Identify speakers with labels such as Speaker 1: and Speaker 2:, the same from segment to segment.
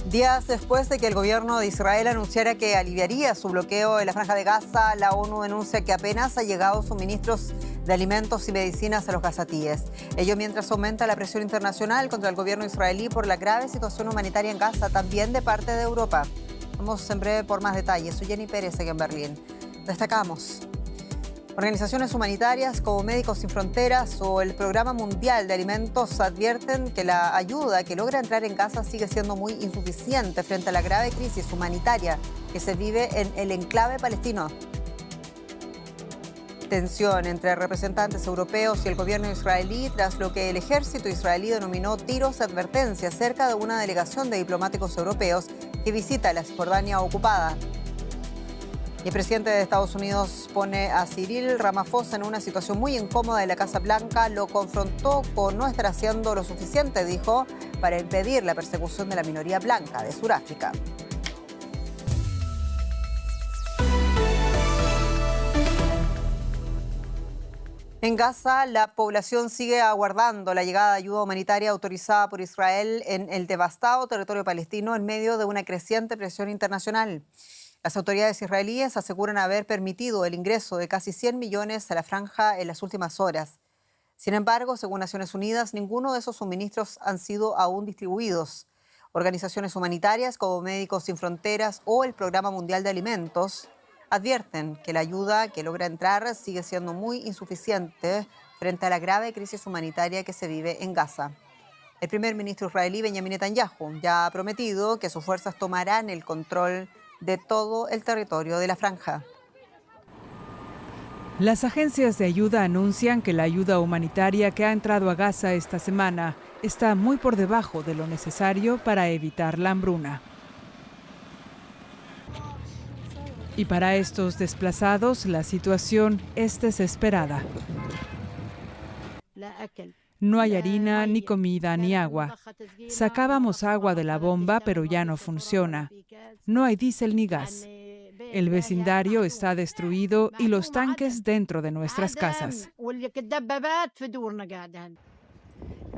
Speaker 1: Días después de que el gobierno de Israel anunciara que aliviaría su bloqueo en la Franja de Gaza, la ONU denuncia que apenas ha llegado suministros de alimentos y medicinas a los gazatíes. Ello mientras aumenta la presión internacional contra el gobierno israelí por la grave situación humanitaria en Gaza, también de parte de Europa. Vamos en breve por más detalles. Soy Jenny Pérez aquí en Berlín. Destacamos. Organizaciones humanitarias como Médicos Sin Fronteras o el Programa Mundial de Alimentos advierten que la ayuda que logra entrar en Gaza sigue siendo muy insuficiente frente a la grave crisis humanitaria que se vive en el enclave palestino. Tensión entre representantes europeos y el gobierno israelí tras lo que el ejército israelí denominó tiros de advertencia cerca de una delegación de diplomáticos europeos que visita la Cisjordania ocupada. Y el presidente de Estados Unidos pone a Cyril Ramaphosa en una situación muy incómoda en la Casa Blanca. Lo confrontó con no estar haciendo lo suficiente, dijo, para impedir la persecución de la minoría blanca de Sudáfrica. En Gaza, la población sigue aguardando la llegada de ayuda humanitaria autorizada por Israel en el devastado territorio palestino en medio de una creciente presión internacional. Las autoridades israelíes aseguran haber permitido el ingreso de casi 100 millones a la franja en las últimas horas. Sin embargo, según Naciones Unidas, ninguno de esos suministros han sido aún distribuidos. Organizaciones humanitarias como Médicos Sin Fronteras o el Programa Mundial de Alimentos advierten que la ayuda que logra entrar sigue siendo muy insuficiente frente a la grave crisis humanitaria que se vive en Gaza. El primer ministro israelí Benjamin Netanyahu ya ha prometido que sus fuerzas tomarán el control de todo el territorio de la franja.
Speaker 2: Las agencias de ayuda anuncian que la ayuda humanitaria que ha entrado a Gaza esta semana está muy por debajo de lo necesario para evitar la hambruna. Y para estos desplazados, la situación es desesperada. No hay harina, ni comida, ni agua. Sacábamos agua de la bomba, pero ya no funciona. No hay diésel ni gas. El vecindario está destruido y los tanques dentro de nuestras casas.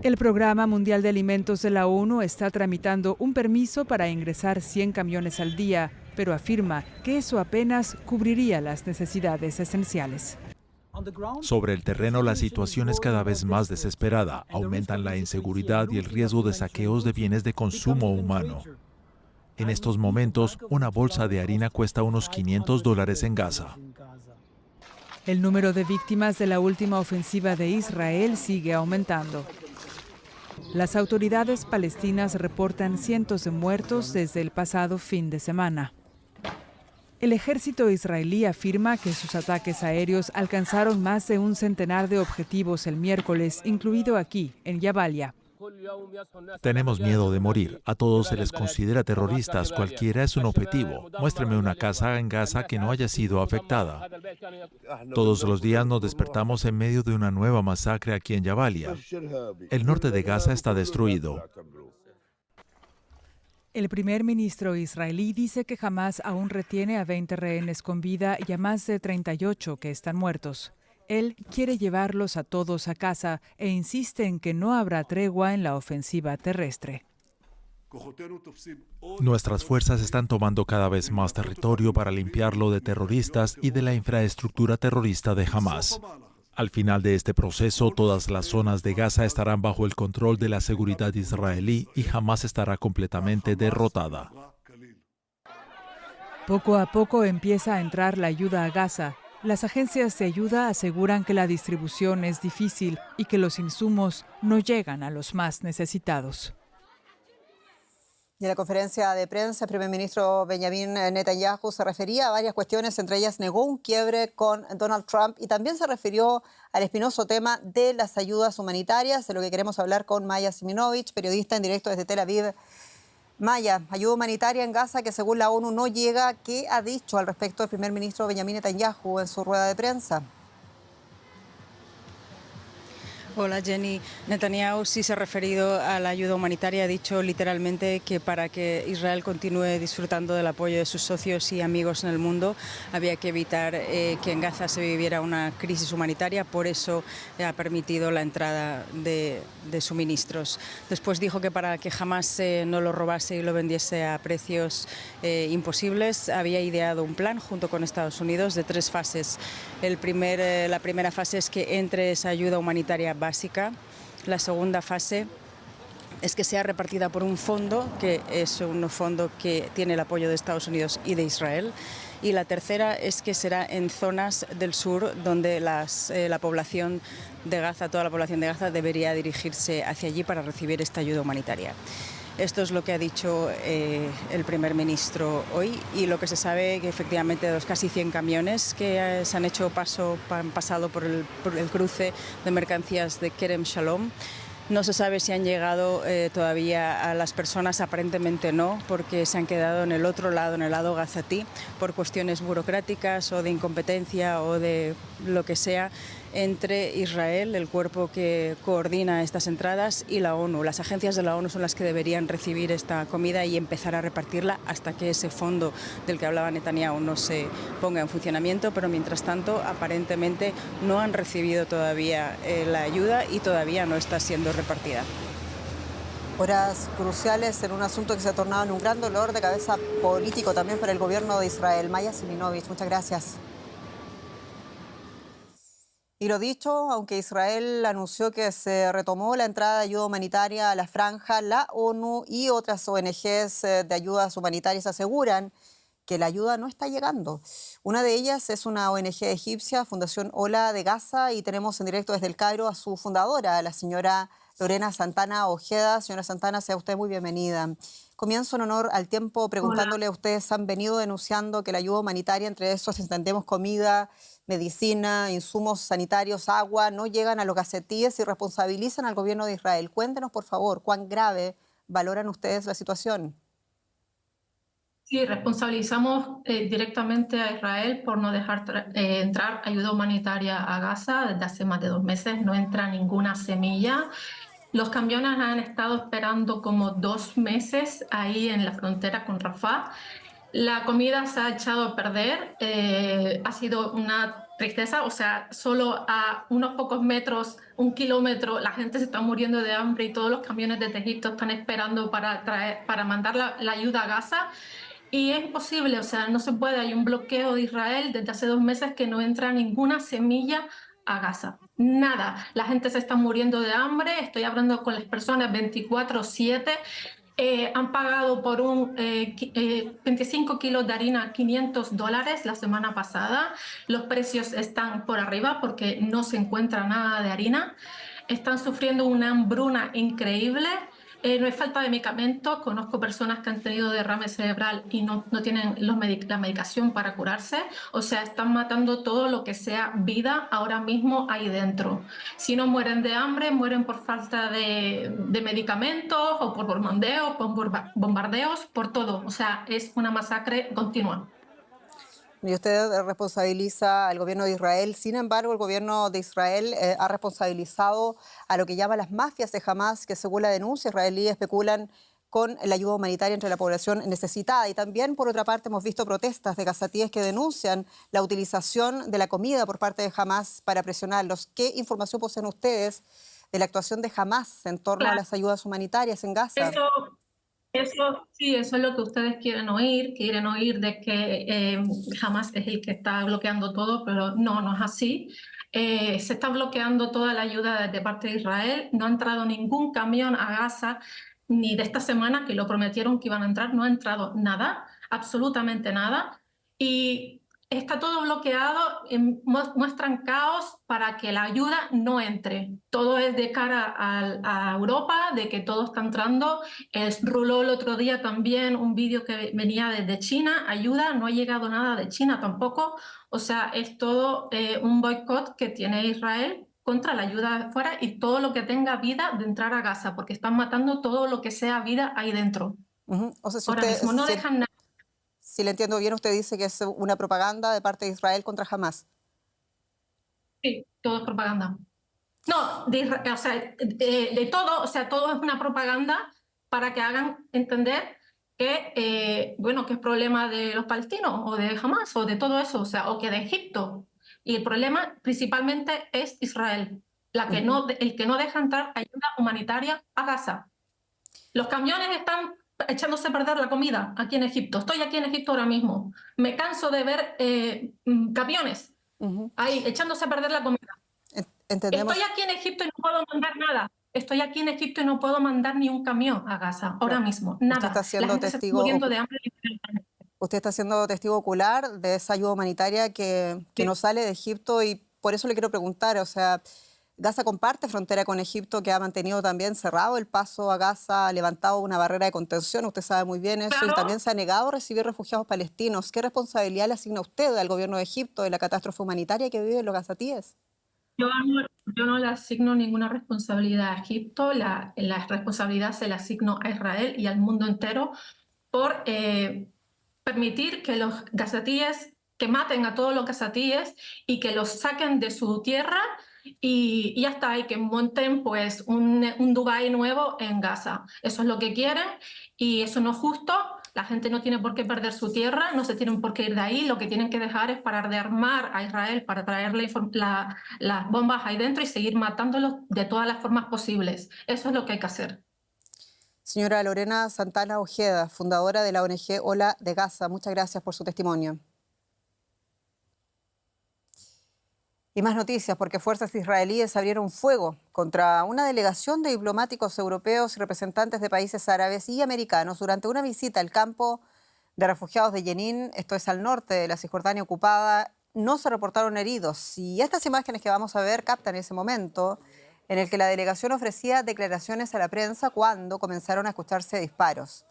Speaker 2: El Programa Mundial de Alimentos de la ONU está tramitando un permiso para ingresar 100 camiones al día, pero afirma que eso apenas cubriría las necesidades esenciales.
Speaker 3: Sobre el terreno, la situación es cada vez más desesperada. Aumentan la inseguridad y el riesgo de saqueos de bienes de consumo humano. En estos momentos, una bolsa de harina cuesta unos $500 en Gaza.
Speaker 2: El número de víctimas de la última ofensiva de Israel sigue aumentando. Las autoridades palestinas reportan cientos de muertos desde el pasado fin de semana. El ejército israelí afirma que sus ataques aéreos alcanzaron más de un centenar de objetivos el miércoles, incluido aquí, en Jabalia.
Speaker 3: Tenemos miedo de morir. A todos se les considera terroristas. Cualquiera es un objetivo. Muéstreme una casa en Gaza que no haya sido afectada. Todos los días nos despertamos en medio de una nueva masacre aquí en Jabalia. El norte de Gaza está destruido.
Speaker 2: El primer ministro israelí dice que Hamás aún retiene a 20 rehenes con vida y a más de 38 que están muertos. Él quiere llevarlos a todos a casa e insiste en que no habrá tregua en la ofensiva terrestre.
Speaker 3: Nuestras fuerzas están tomando cada vez más territorio para limpiarlo de terroristas y de la infraestructura terrorista de Hamás. Al final de este proceso, todas las zonas de Gaza estarán bajo el control de la seguridad israelí y Hamás estará completamente derrotada.
Speaker 2: Poco a poco empieza a entrar la ayuda a Gaza. Las agencias de ayuda aseguran que la distribución es difícil y que los insumos no llegan a los más necesitados.
Speaker 1: Y en la conferencia de prensa, el primer ministro Benjamin Netanyahu se refería a varias cuestiones, entre ellas negó un quiebre con Donald Trump y también se refirió al espinoso tema de las ayudas humanitarias, de lo que queremos hablar con Maya Siminovich, periodista en directo desde Tel Aviv. Maya, ayuda humanitaria en Gaza que según la ONU no llega. ¿Qué ha dicho al respecto el primer ministro Benjamin Netanyahu en su rueda de prensa?
Speaker 4: Hola Jenny, Netanyahu sí se ha referido a la ayuda humanitaria, ha dicho literalmente que para que Israel continúe disfrutando del apoyo de sus socios y amigos en el mundo había que evitar que en Gaza se viviera una crisis humanitaria, por eso ha permitido la entrada de suministros. Después dijo que para que jamás no lo robase y lo vendiese a precios imposibles, había ideado un plan junto con Estados Unidos de 3 fases. La primera fase es que entre esa ayuda humanitaria básica. La segunda fase es que sea repartida por un fondo, que es un fondo que tiene el apoyo de Estados Unidos y de Israel. Y la tercera es que será en zonas del sur donde la población de Gaza, toda la población de Gaza, debería dirigirse hacia allí para recibir esta ayuda humanitaria. Esto es lo que ha dicho el primer ministro hoy, y lo que se sabe que efectivamente de los casi 100 camiones que se han pasado por el cruce de mercancías de Kerem Shalom, no se sabe si han llegado todavía a las personas, aparentemente no, porque se han quedado en el otro lado, en el lado gazatí, por cuestiones burocráticas o de incompetencia o de lo que sea, entre Israel, el cuerpo que coordina estas entradas, y la ONU. Las agencias de la ONU son las que deberían recibir esta comida y empezar a repartirla hasta que ese fondo del que hablaba Netanyahu no se ponga en funcionamiento, pero mientras tanto aparentemente no han recibido todavía la ayuda y todavía no está siendo repartida.
Speaker 1: Horas cruciales en un asunto que se ha tornado en un gran dolor de cabeza político también para el gobierno de Israel. Maya Siminovich, muchas gracias. Y lo dicho, aunque Israel anunció que se retomó la entrada de ayuda humanitaria a la franja, la ONU y otras ONGs de ayudas humanitarias aseguran que la ayuda no está llegando. Una de ellas es una ONG egipcia, Fundación Ola de Gaza, y tenemos en directo desde el Cairo a su fundadora, la señora Lorena Santana Ojeda. Señora Santana, sea usted muy bienvenida. Comienzo en honor al tiempo preguntándole, ustedes han venido denunciando que la ayuda humanitaria, entre esos entendemos comida, medicina, insumos sanitarios, agua, no llegan a los gazetíes y responsabilizan al gobierno de Israel. Cuéntenos, por favor, cuán grave valoran ustedes la situación.
Speaker 5: Sí, responsabilizamos directamente a Israel por no dejar entrar ayuda humanitaria a Gaza. Desde hace más de 2 meses no entra ninguna semilla. Los camiones han estado esperando como 2 meses ahí en la frontera con Rafah. La comida se ha echado a perder, ha sido una tristeza, o sea, solo a unos pocos metros, 1 kilómetro, la gente se está muriendo de hambre y todos los camiones desde Egipto están esperando para mandar la ayuda a Gaza. Y es imposible, o sea, no se puede, hay un bloqueo de Israel desde hace 2 meses que no entra ninguna semilla a Gaza. Nada, la gente se está muriendo de hambre, estoy hablando con las personas 24/7. Han pagado por 25 kilos de harina $500 la semana pasada. Los precios están por arriba porque no se encuentra nada de harina. Están sufriendo una hambruna increíble. No hay falta de medicamentos. Conozco personas que han tenido derrame cerebral y no tienen la medicación para curarse. O sea, están matando todo lo que sea vida ahora mismo ahí dentro. Si no mueren de hambre, mueren por falta de medicamentos o por bombardeos, por todo. O sea, es una masacre continua.
Speaker 1: Y usted responsabiliza al gobierno de Israel. Sin embargo, el gobierno de Israel ha responsabilizado a lo que llama las mafias de Hamas, que según la denuncia israelí especulan con la ayuda humanitaria entre la población necesitada. Y también, por otra parte, hemos visto protestas de gazatíes que denuncian la utilización de la comida por parte de Hamas para presionarlos. ¿Qué información poseen ustedes de la actuación de Hamas en torno a las ayudas humanitarias en Gaza?
Speaker 5: Sí, eso es lo que ustedes quieren oír de que Hamas es el que está bloqueando todo, pero no es así. Se está bloqueando toda la ayuda de parte de Israel. No ha entrado ningún camión a Gaza, ni de esta semana, que lo prometieron que iban a entrar. No ha entrado nada, absolutamente nada. Y está todo bloqueado, muestran caos para que la ayuda no entre. Todo es de cara a Europa, de que todo está entrando. Ruló el otro día también un vídeo que venía desde China, ayuda, no ha llegado nada de China tampoco. O sea, es todo un boicot que tiene Israel contra la ayuda de afuera y todo lo que tenga vida de entrar a Gaza, porque están matando todo lo que sea vida ahí dentro.
Speaker 1: O sea, si
Speaker 5: Ahora
Speaker 1: usted,
Speaker 5: mismo no dejan nada.
Speaker 1: Si le entiendo bien, usted dice que es una propaganda de parte de Israel contra Hamas.
Speaker 5: Sí, todo es propaganda. No, o sea, de todo, o sea, todo es una propaganda para que hagan entender que, bueno, que es problema de los palestinos o de Hamas o de todo eso, o sea, o que de Egipto. Y el problema principalmente es Israel, el que no deja entrar ayuda humanitaria a Gaza. Los camiones están echándose a perder la comida aquí en Egipto. Estoy aquí en Egipto ahora mismo. Me canso de ver camiones ahí echándose a perder la comida.
Speaker 1: Entendemos.
Speaker 5: Estoy aquí en Egipto y no puedo mandar nada. Estoy aquí en Egipto y no puedo mandar ni un camión a Gaza ahora mismo. Nada.
Speaker 1: Usted está siendo
Speaker 5: La gente se está muriendo de hambre.
Speaker 1: Usted está siendo testigo ocular de esa ayuda humanitaria que no sale de Egipto y por eso le quiero preguntar, o sea, Gaza comparte frontera con Egipto, que ha mantenido también cerrado el paso a Gaza, ha levantado una barrera de contención, usted sabe muy bien eso,
Speaker 5: Claro.
Speaker 1: y también se ha negado a recibir refugiados palestinos. ¿Qué responsabilidad le asigna usted al gobierno de Egipto de la catástrofe humanitaria que viven los gazatíes?
Speaker 5: Yo no le asigno ninguna responsabilidad a Egipto, la responsabilidad se la asigno a Israel y al mundo entero por permitir que los gazatíes, que maten a todos los gazatíes y que los saquen de su tierra y ya está, y que monten pues un Dubái nuevo en Gaza. Eso es lo que quieren y eso no es justo. La gente no tiene por qué perder su tierra, no se tienen por qué ir de ahí. Lo que tienen que dejar es parar de armar a Israel para traerle las bombas ahí dentro y seguir matándolos de todas las formas posibles. Eso es lo que hay que hacer.
Speaker 1: Señora Lorena Santana Ojeda, fundadora de la ONG Ola de Gaza, muchas gracias por su testimonio. Y más noticias, porque fuerzas israelíes abrieron fuego contra una delegación de diplomáticos europeos y representantes de países árabes y americanos durante una visita al campo de refugiados de Jenin, esto es al norte de la Cisjordania ocupada. No se reportaron heridos y estas imágenes que vamos a ver captan ese momento en el que la delegación ofrecía declaraciones a la prensa cuando comenzaron a escucharse disparos.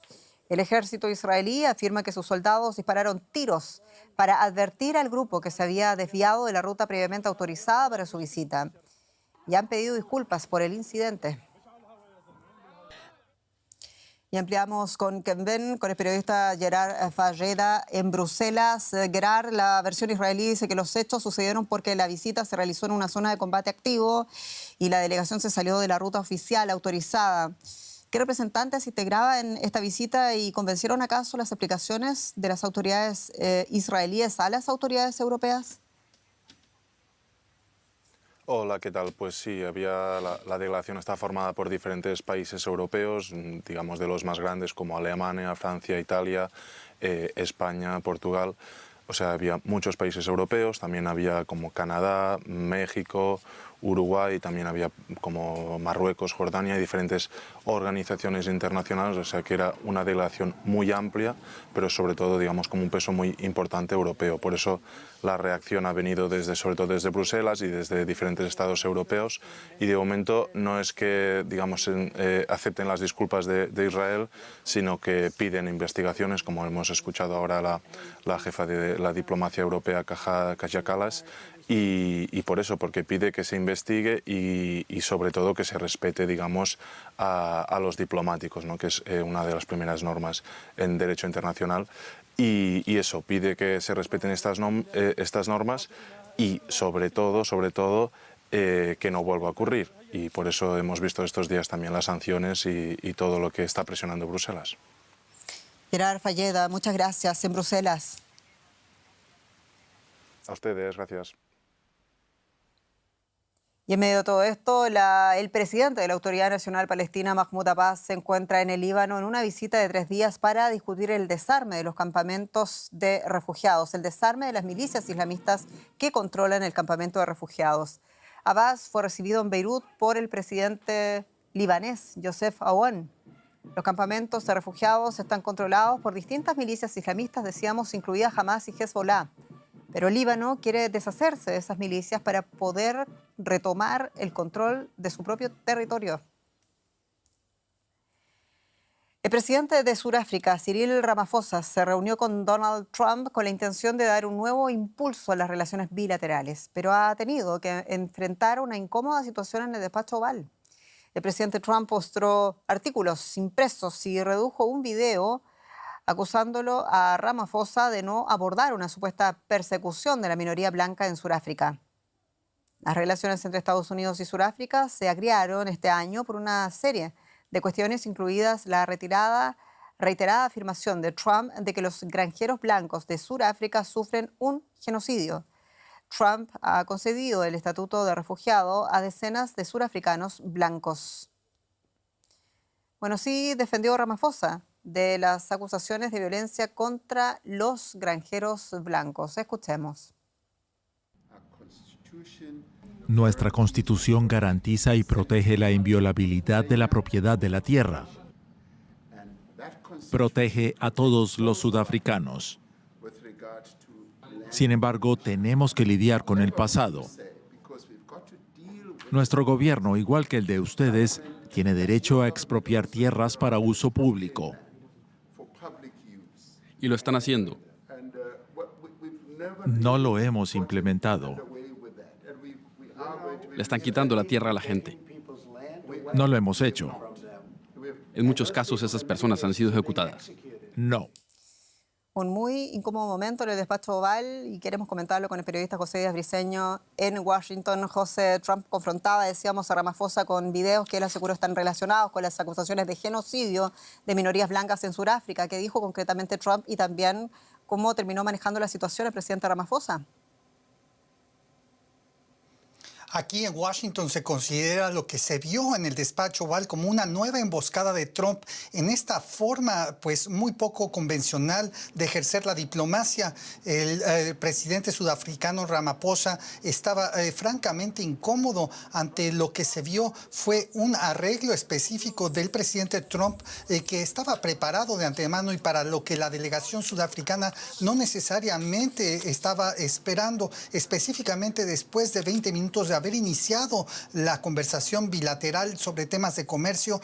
Speaker 1: El ejército israelí afirma que sus soldados dispararon tiros para advertir al grupo que se había desviado de la ruta previamente autorizada para su visita. Y han pedido disculpas por el incidente. Y ampliamos con Kenben, con el periodista Gerard Falleda en Bruselas. Gerard, la versión israelí dice que los hechos sucedieron porque la visita se realizó en una zona de combate activo y la delegación se salió de la ruta oficial autorizada. ¿Qué representantes se integraban en esta visita y convencieron acaso las explicaciones de las autoridades israelíes a las autoridades europeas?
Speaker 6: Hola, ¿qué tal? Pues sí, la delegación está formada por diferentes países europeos, digamos de los más grandes como Alemania, Francia, Italia, España, Portugal. O sea, había muchos países europeos, también había como Canadá, México, Uruguay, también había como Marruecos, Jordania y diferentes organizaciones internacionales, o sea que era una delegación muy amplia, pero sobre todo, digamos, como un peso muy importante europeo. Por eso la reacción ha venido sobre todo desde Bruselas y desde diferentes estados europeos y de momento no es que, digamos, acepten las disculpas de Israel, sino que piden investigaciones, como hemos escuchado ahora la jefa de la diplomacia europea, Kaja Kallas, y por eso, porque pide que se investigue y sobre todo que se respete, digamos, a los diplomáticos, ¿no? Que es una de las primeras normas en derecho internacional. Y eso, pide que se respeten estas normas y sobre todo, que no vuelva a ocurrir. Y por eso hemos visto estos días también las sanciones y todo lo que está presionando Bruselas.
Speaker 1: Gerard Falleda, muchas gracias en Bruselas.
Speaker 6: A ustedes, gracias.
Speaker 1: Y en medio de todo esto, el presidente de la Autoridad Nacional Palestina, Mahmoud Abbas, se encuentra en el Líbano en una visita de 3 días para discutir el desarme de los campamentos de refugiados, el desarme de las milicias islamistas que controlan el campamento de refugiados. Abbas fue recibido en Beirut por el presidente libanés, Youssef Aoun. Los campamentos de refugiados están controlados por distintas milicias islamistas, decíamos, incluidas Hamas y Hezbollah. Pero el Líbano quiere deshacerse de esas milicias para poder retomar el control de su propio territorio. El presidente de Sudáfrica, Cyril Ramaphosa, se reunió con Donald Trump con la intención de dar un nuevo impulso a las relaciones bilaterales, pero ha tenido que enfrentar una incómoda situación en el despacho Oval. El presidente Trump mostró artículos impresos y redujo un video acusándolo a Ramaphosa de no abordar una supuesta persecución de la minoría blanca en Sudáfrica. Las relaciones entre Estados Unidos y Sudáfrica se agriaron este año por una serie de cuestiones, incluidas la reiterada afirmación de Trump de que los granjeros blancos de Sudáfrica sufren un genocidio. Trump ha concedido el estatuto de refugiado a decenas de surafricanos blancos. Bueno, sí defendió Ramaphosa de las acusaciones de violencia contra los granjeros blancos. Escuchemos.
Speaker 3: Nuestra Constitución garantiza y protege la inviolabilidad de la propiedad de la tierra. Protege a todos los sudafricanos. Sin embargo, tenemos que lidiar con el pasado. Nuestro gobierno, igual que el de ustedes, tiene derecho a expropiar tierras para uso público.
Speaker 7: Y lo están haciendo.
Speaker 3: No lo hemos implementado.
Speaker 7: Le están quitando la tierra a la gente.
Speaker 3: No lo hemos hecho.
Speaker 7: En muchos casos esas personas han sido ejecutadas.
Speaker 3: No.
Speaker 1: Un muy incómodo momento en el despacho Oval y queremos comentarlo con el periodista José Díaz Briceño en Washington. José, Trump confrontaba, decíamos, a Ramaphosa con videos que él aseguró están relacionados con las acusaciones de genocidio de minorías blancas en Sudáfrica. ¿Qué dijo concretamente Trump y también cómo terminó manejando la situación el presidente Ramaphosa?
Speaker 8: Aquí en Washington se considera lo que se vio en el despacho Oval como una nueva emboscada de Trump en esta forma pues muy poco convencional de ejercer la diplomacia. El presidente sudafricano Ramaphosa estaba francamente incómodo ante lo que se vio. Fue un arreglo específico del presidente Trump que estaba preparado de antemano y para lo que la delegación sudafricana no necesariamente estaba esperando, específicamente después de 20 minutos de haber iniciado la conversación bilateral sobre temas de comercio.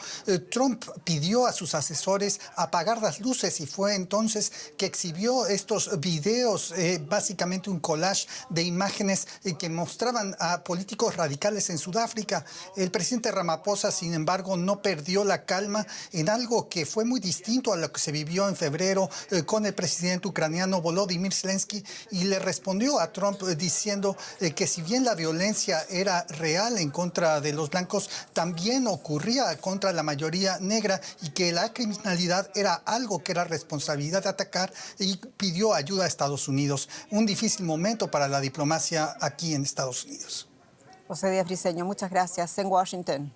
Speaker 8: Trump pidió a sus asesores apagar las luces y fue entonces que exhibió estos videos, básicamente un collage de imágenes que mostraban a políticos radicales en Sudáfrica. El presidente Ramaphosa, sin embargo, no perdió la calma en algo que fue muy distinto a lo que se vivió en febrero con el presidente ucraniano Volodymyr Zelensky, y le respondió a Trump diciendo que si bien la violencia era real en contra de los blancos, también ocurría contra la mayoría negra y que la criminalidad era algo que era responsabilidad de atacar, y pidió ayuda a Estados Unidos. Un difícil momento para la diplomacia aquí en Estados Unidos.
Speaker 1: José Díaz Briceño, muchas gracias. En Washington.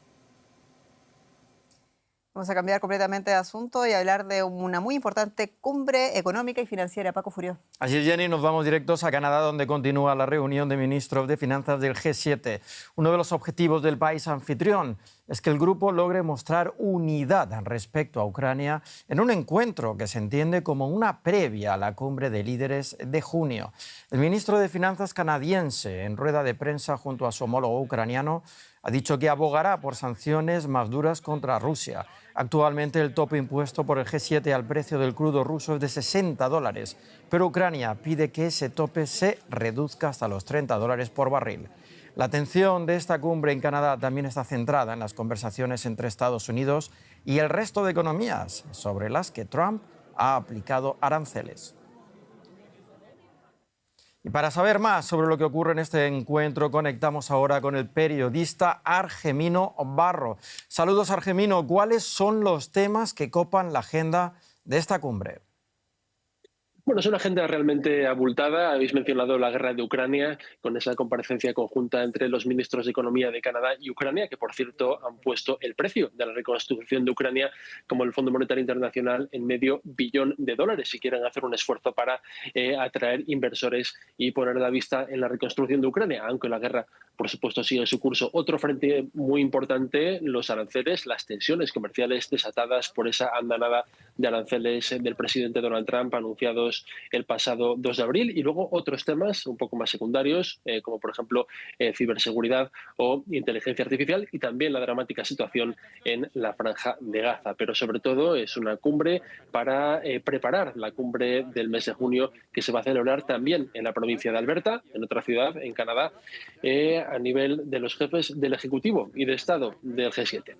Speaker 1: Vamos a cambiar completamente de asunto y hablar de una muy importante cumbre económica y financiera. Paco Furió.
Speaker 9: Así es, Jenny, nos vamos directos a Canadá, donde continúa la reunión de ministros de finanzas del G7. Uno de los objetivos del país anfitrión es que el grupo logre mostrar unidad respecto a Ucrania en un encuentro que se entiende como una previa a la cumbre de líderes de junio. El ministro de Finanzas canadiense, en rueda de prensa junto a su homólogo ucraniano, ha dicho que abogará por sanciones más duras contra Rusia. Actualmente el tope impuesto por el G7 al precio del crudo ruso es de $60, pero Ucrania pide que ese tope se reduzca hasta los $30 por barril. La atención de esta cumbre en Canadá también está centrada en las conversaciones entre Estados Unidos y el resto de economías sobre las que Trump ha aplicado aranceles. Y para saber más sobre lo que ocurre en este encuentro, conectamos ahora con el periodista Argemino Barro. Saludos, Argemino. ¿Cuáles son los temas que copan la agenda de esta cumbre?
Speaker 10: Bueno, es una agenda realmente abultada. Habéis mencionado la guerra de Ucrania, con esa comparecencia conjunta entre los ministros de Economía de Canadá y Ucrania, que por cierto han puesto el precio de la reconstrucción de Ucrania, como el Fondo Monetario Internacional, en $500 millones si quieren hacer un esfuerzo para atraer inversores y poner la vista en la reconstrucción de Ucrania, aunque la guerra, por supuesto, sigue su curso. Otro frente muy importante, los aranceles, las tensiones comerciales desatadas por esa andanada de aranceles del presidente Donald Trump anunciados el pasado 2 de abril, y luego otros temas un poco más secundarios, como por ejemplo ciberseguridad o inteligencia artificial, y también la dramática situación en la Franja de Gaza. Pero sobre todo es una cumbre para preparar la cumbre del mes de junio, que se va a celebrar también en la provincia de Alberta, en otra ciudad en Canadá, a nivel de los jefes del Ejecutivo y de Estado del G7.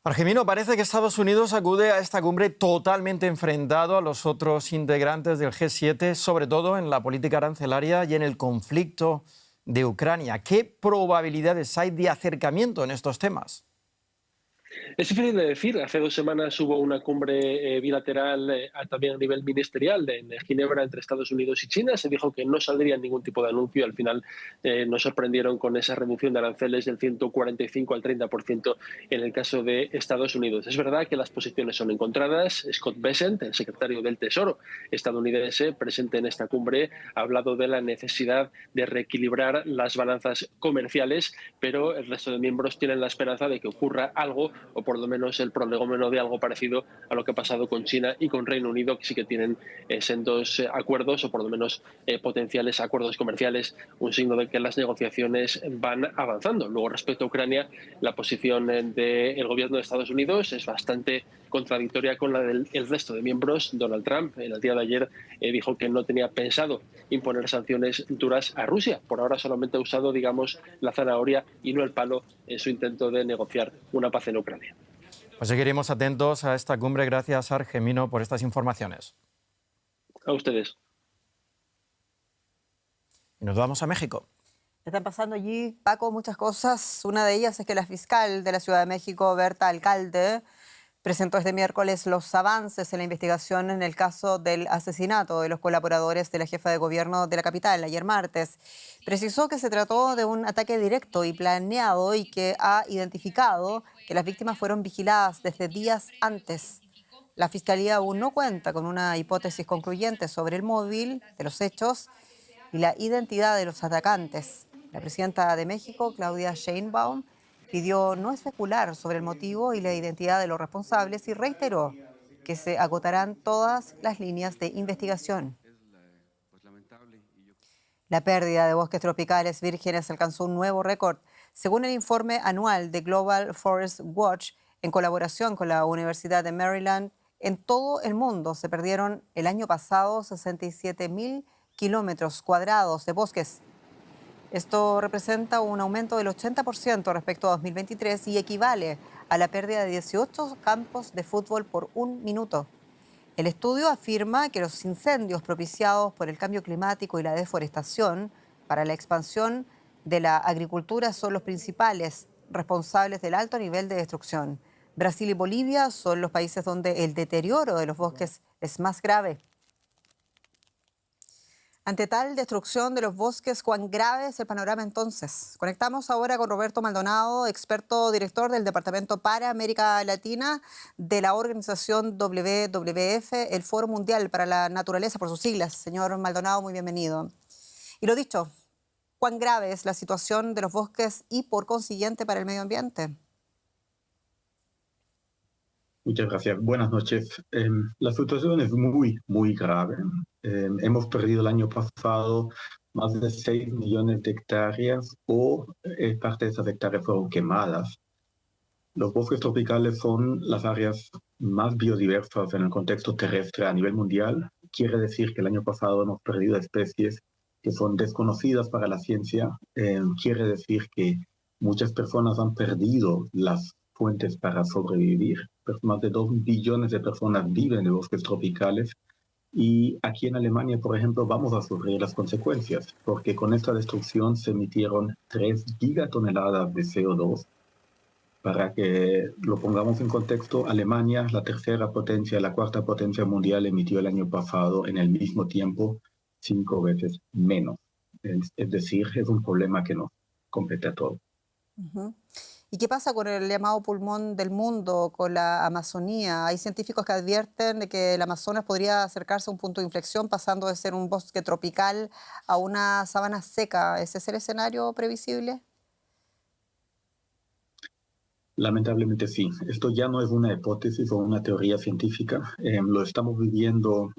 Speaker 9: Argemino, parece que Estados Unidos acude a esta cumbre totalmente enfrentado a los otros integrantes del G7, sobre todo en la política arancelaria y en el conflicto de Ucrania. ¿Qué probabilidades hay de acercamiento en estos temas?
Speaker 10: Es difícil de decir. Hace 2 semanas hubo una cumbre bilateral también a nivel ministerial en Ginebra entre Estados Unidos y China. Se dijo que no saldría ningún tipo de anuncio. Al final nos sorprendieron con esa reducción de aranceles del 145 al 30% en el caso de Estados Unidos. Es verdad que las posiciones son encontradas. Scott Bessent, el secretario del Tesoro estadounidense, presente en esta cumbre, ha hablado de la necesidad de reequilibrar las balanzas comerciales, pero el resto de miembros tienen la esperanza de que ocurra algo, o por lo menos el prolegómeno de algo parecido a lo que ha pasado con China y con Reino Unido, que sí que tienen sendos acuerdos, o por lo menos potenciales acuerdos comerciales, un signo de que las negociaciones van avanzando. Luego, respecto a Ucrania, la posición del gobierno de Estados Unidos es bastante contradictoria con la del resto de miembros. Donald Trump, el día de ayer, dijo que no tenía pensado imponer sanciones duras a Rusia. Por ahora solamente ha usado, digamos, la zanahoria y no el palo en su intento de negociar una paz en Ucrania.
Speaker 9: Pues seguiremos atentos a esta cumbre. Gracias, Argemino, por estas informaciones.
Speaker 10: A ustedes.
Speaker 9: Y nos vamos a México.
Speaker 1: Están pasando allí, Paco, muchas cosas. Una de ellas es que la fiscal de la Ciudad de México, Berta Alcalde, presentó este miércoles los avances en la investigación en el caso del asesinato de los colaboradores de la jefa de gobierno de la capital ayer martes. Precisó que se trató de un ataque directo y planeado y que ha identificado que las víctimas fueron vigiladas desde días antes. La Fiscalía aún no cuenta con una hipótesis concluyente sobre el móvil de los hechos y la identidad de los atacantes. La presidenta de México, Claudia Sheinbaum, pidió no especular sobre el motivo y la identidad de los responsables y reiteró que se agotarán todas las líneas de investigación. La pérdida de bosques tropicales vírgenes alcanzó un nuevo récord. Según el informe anual de Global Forest Watch, en colaboración con la Universidad de Maryland, en todo el mundo se perdieron el año pasado 67.000 kilómetros cuadrados de bosques. Esto representa un aumento del 80% respecto a 2023 y equivale a la pérdida de 18 campos de fútbol por un minuto. El estudio afirma que los incendios propiciados por el cambio climático y la deforestación para la expansión de la agricultura son los principales responsables del alto nivel de destrucción. Brasil y Bolivia son los países donde el deterioro de los bosques es más grave. Ante tal destrucción de los bosques, ¿cuán grave es el panorama entonces? Conectamos ahora con Roberto Maldonado, experto director del Departamento para América Latina de la organización WWF, el Foro Mundial para la Naturaleza, por sus siglas. Señor Maldonado, muy bienvenido. Y lo dicho, ¿cuán grave es la situación de los bosques y, por consiguiente, para el medio ambiente?
Speaker 11: Muchas gracias. Buenas noches. La situación es muy grave. Hemos perdido el año pasado más de 6 millones de hectáreas o parte de esas hectáreas fueron quemadas. Los bosques tropicales son las áreas más biodiversas en el contexto terrestre a nivel mundial. Quiere decir que el año pasado hemos perdido especies que son desconocidas para la ciencia. Quiere decir que muchas personas han perdido las fuentes para sobrevivir. Más de 2 billones de personas viven en bosques tropicales y aquí en Alemania, por ejemplo, vamos a sufrir las consecuencias porque con esta destrucción se emitieron 3 gigatoneladas de CO2. Para que lo pongamos en contexto, Alemania, la tercera potencia, la cuarta potencia mundial, emitió el año pasado en el mismo tiempo 5 veces menos. Es decir, es un problema que nos compete a todos.
Speaker 1: ¿Y qué pasa con el llamado pulmón del mundo, con la Amazonía? Hay científicos que advierten de que el Amazonas podría acercarse a un punto de inflexión, pasando de ser un bosque tropical a una sabana seca. ¿Ese es el escenario previsible?
Speaker 11: Lamentablemente sí. Esto ya no es una hipótesis o una teoría científica. Lo estamos viviendo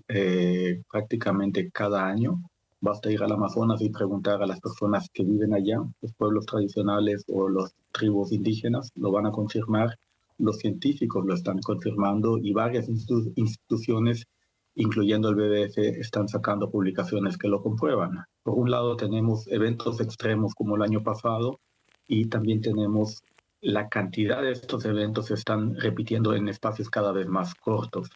Speaker 11: prácticamente cada año. Basta ir al Amazonas y preguntar a las personas que viven allá, los pueblos tradicionales o las tribus indígenas, lo van a confirmar, los científicos lo están confirmando y varias instituciones, incluyendo el WWF, están sacando publicaciones que lo comprueban. Por un lado tenemos eventos extremos como el año pasado y también tenemos la cantidad de estos eventos se están repitiendo en espacios cada vez más cortos.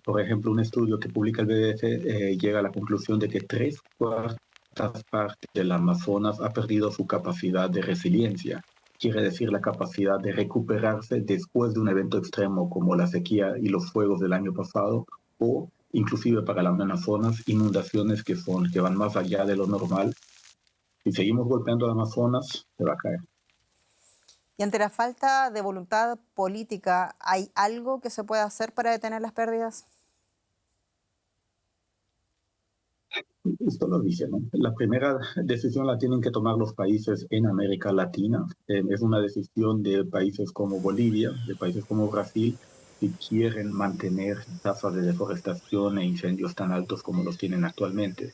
Speaker 11: Por ejemplo, un estudio que publica el WWF llega a la conclusión de que 3/4 estas partes del Amazonas ha perdido su capacidad de resiliencia. Quiere decir la capacidad de recuperarse después de un evento extremo como la sequía y los fuegos del año pasado, o inclusive para el Amazonas, inundaciones que van más allá de lo normal. Si seguimos golpeando al Amazonas, se va a caer.
Speaker 1: Y ante la falta de voluntad política, ¿hay algo que se pueda hacer para detener las pérdidas?
Speaker 11: Esto lo dice, ¿no? La primera decisión la tienen que tomar los países en América Latina. Es una decisión de países como Bolivia, de países como Brasil, si quieren mantener tasas de deforestación e incendios tan altos como los tienen actualmente.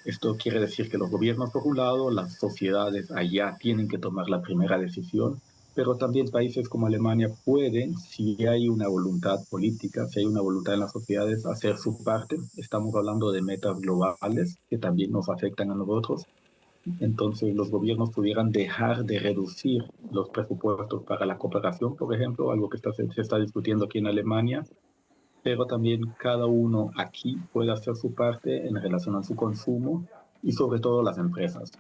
Speaker 11: Esto quiere decir que los gobiernos, por un lado, las sociedades allá tienen que tomar la primera decisión, pero también países como Alemania pueden, si hay una voluntad política, si hay una voluntad en las sociedades, hacer su parte. Estamos hablando de metas globales que también nos afectan a nosotros. Entonces, los gobiernos pudieran dejar de reducir los presupuestos para la cooperación, por ejemplo, algo que se está discutiendo aquí en Alemania, pero también cada uno aquí puede hacer su parte en relación a su consumo y sobre todo las empresas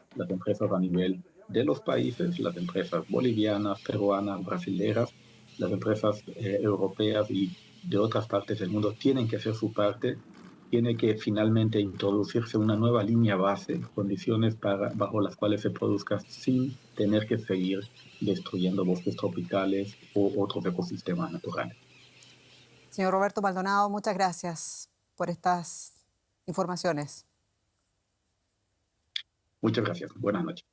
Speaker 11: a nivel de los países, las empresas bolivianas, peruanas, brasileras, las empresas europeas y de otras partes del mundo tienen que hacer su parte. Tiene que finalmente introducirse una nueva línea base, condiciones bajo las cuales se produzca sin tener que seguir destruyendo bosques tropicales o otros ecosistemas naturales.
Speaker 1: Señor Roberto Maldonado, muchas gracias por estas informaciones.
Speaker 11: Muchas gracias. Buenas noches.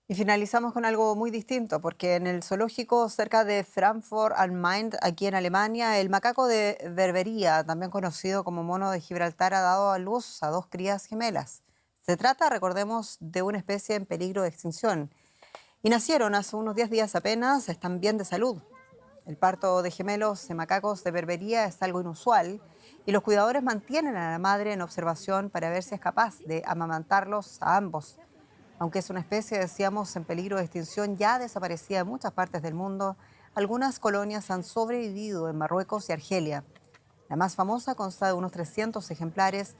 Speaker 1: Y finalizamos con algo muy distinto, porque en el zoológico cerca de Frankfurt am Main, aquí en Alemania, el macaco de Berbería, también conocido como mono de Gibraltar, ha dado a luz a 2 crías gemelas. Se trata, recordemos, de una especie en peligro de extinción. Y nacieron hace unos 10 días apenas, están bien de salud. El parto de gemelos de macacos de Berbería es algo inusual y los cuidadores mantienen a la madre en observación para ver si es capaz de amamantarlos a ambos. Aunque es una especie, decíamos, en peligro de extinción, ya desaparecida en muchas partes del mundo, algunas colonias han sobrevivido en Marruecos y Argelia. La más famosa consta de unos 300 ejemplares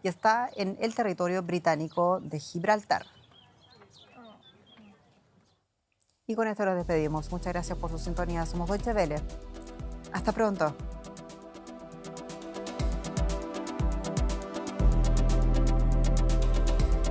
Speaker 1: y está en el territorio británico de Gibraltar. Y con esto nos despedimos. Muchas gracias por su sintonía. Somos Deutsche Welle. Hasta pronto.